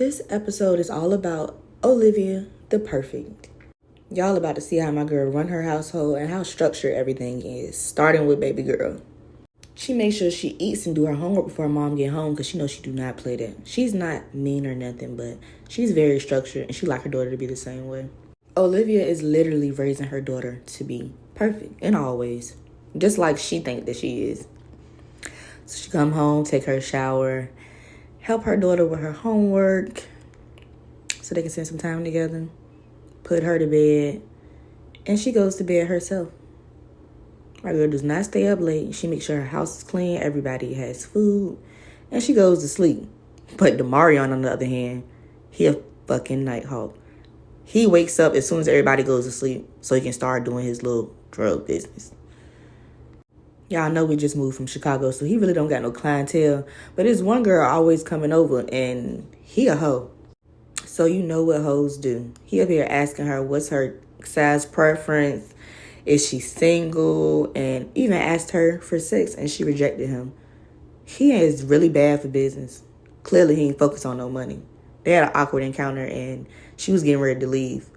This episode is all about Olivia the Perfect. Y'all about to see how my girl run her household and how structured everything is, starting with baby girl. She makes sure she eats and do her homework before her mom get home because she knows she do not play that. She's not mean or nothing, but she's very structured and she like her daughter to be the same way. Olivia is literally raising her daughter to be perfect in all ways, just like she think that she is. So she come home, take her shower, help her daughter with her homework so they can spend some time together, put her to bed, and she goes to bed herself. My girl does not stay up late. She makes sure her house is clean, everybody has food, and she goes to sleep. But Demarion, on the other hand, he a fucking nighthawk. He wakes up as soon as everybody goes to sleep so he can start doing his little drug business. Y'all know we just moved from Chicago, so he really don't got no clientele. But there's one girl always coming over, and he a hoe. So you know what hoes do. He up here asking her what's her size preference, is she single, and even asked her for sex, and she rejected him. He is really bad for business. Clearly, he ain't focused on no money. They had an awkward encounter, and she was getting ready to leave.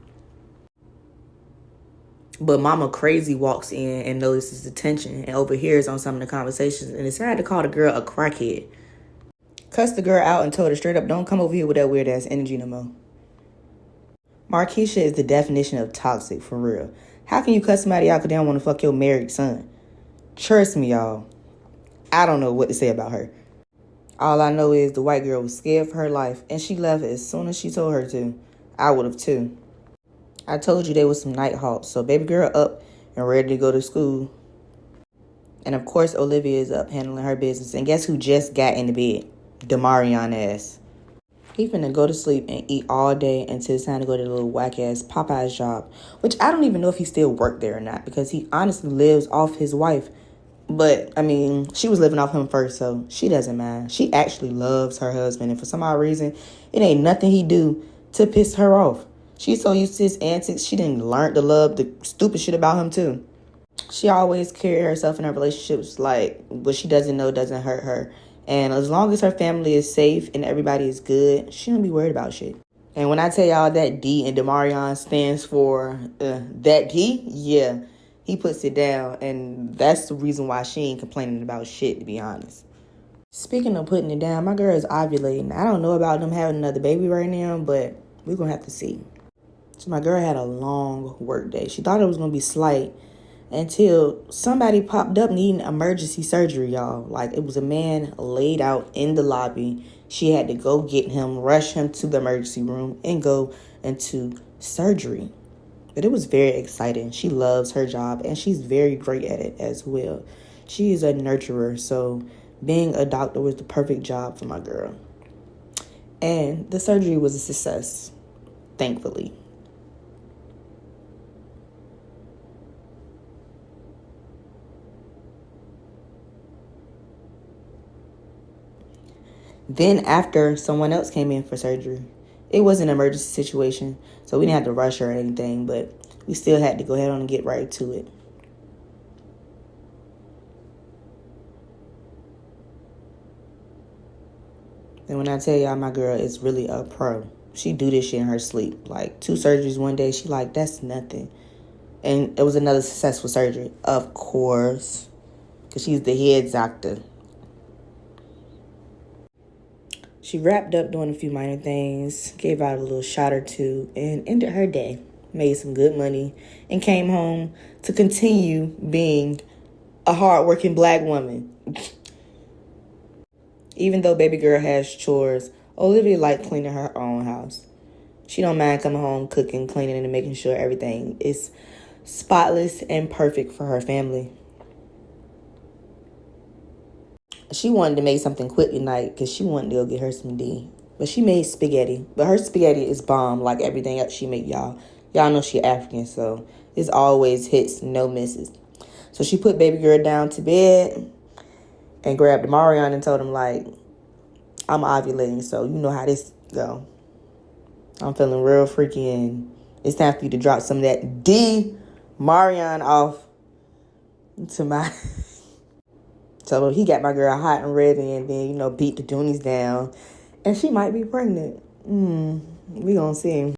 But Mama Crazy walks in and notices the tension and overhears on some of the conversations and decided to call the girl a crackhead. Cussed the girl out and told her straight up, don't come over here with that weird ass energy no more. Markeisha is the definition of toxic, for real. How can you cuss somebody out because they don't want to fuck your married son? Trust me, y'all. I don't know what to say about her. All I know is the white girl was scared for her life and she left as soon as she told her to. I would have too. I told you they was some nighthawks, so baby girl up and ready to go to school. And of course, Olivia is up handling her business. And guess who just got into bed? Demarion ass. He finna go to sleep and eat all day until it's time to go to the little whack-ass Popeye's job. Which I don't even know if he still worked there or not, because he honestly lives off his wife. But, I mean, she was living off him first, so she doesn't mind. She actually loves her husband, and for some odd reason, it ain't nothing he do to piss her off. She's so used to his antics, she didn't learn to love the stupid shit about him, too. She always carried herself in her relationships like what she doesn't know doesn't hurt her. And as long as her family is safe and everybody is good, she don't be worried about shit. And when I tell y'all that D in Demarion stands for that D, yeah, he puts it down. And that's the reason why she ain't complaining about shit, to be honest. Speaking of putting it down, my girl is ovulating. I don't know about them having another baby right now, but we're going to have to see. So my girl had a long work day. She thought it was going to be slight until somebody popped up needing emergency surgery, y'all. Like, it was a man laid out in the lobby. She had to go get him, rush him to the emergency room, and go into surgery. But it was very exciting. She loves her job, and she's very great at it as well. She is a nurturer, so being a doctor was the perfect job for my girl. And the surgery was a success, thankfully. Then after, someone else came in for surgery. It was an emergency situation, so we didn't have to rush her or anything, but we still had to go ahead on and get right to it. And when I tell y'all, my girl is really a pro. She do this shit in her sleep. Like, 2 surgeries one day, she like, that's nothing. And it was another successful surgery, of course, because she's the head doctor. She wrapped up doing a few minor things, gave out a little shot or two, and ended her day. Made some good money, and came home to continue being a hardworking black woman. Even though baby girl has chores, Olivia likes cleaning her own house. She don't mind coming home, cooking, cleaning, and making sure everything is spotless and perfect for her family. She wanted to make something quick tonight because she wanted to go get her some D. But she made spaghetti. But her spaghetti is bomb like everything else she make, y'all. Y'all know she African, so it's always hits, no misses. So she put baby girl down to bed and grabbed Demarion and told him, like, I'm ovulating, so you know how this go. I'm feeling real freaky and it's time for you to drop some of that D-Marion off to my... So he got my girl hot and ready and then, beat the Doonies down. And she might be pregnant. We gonna see.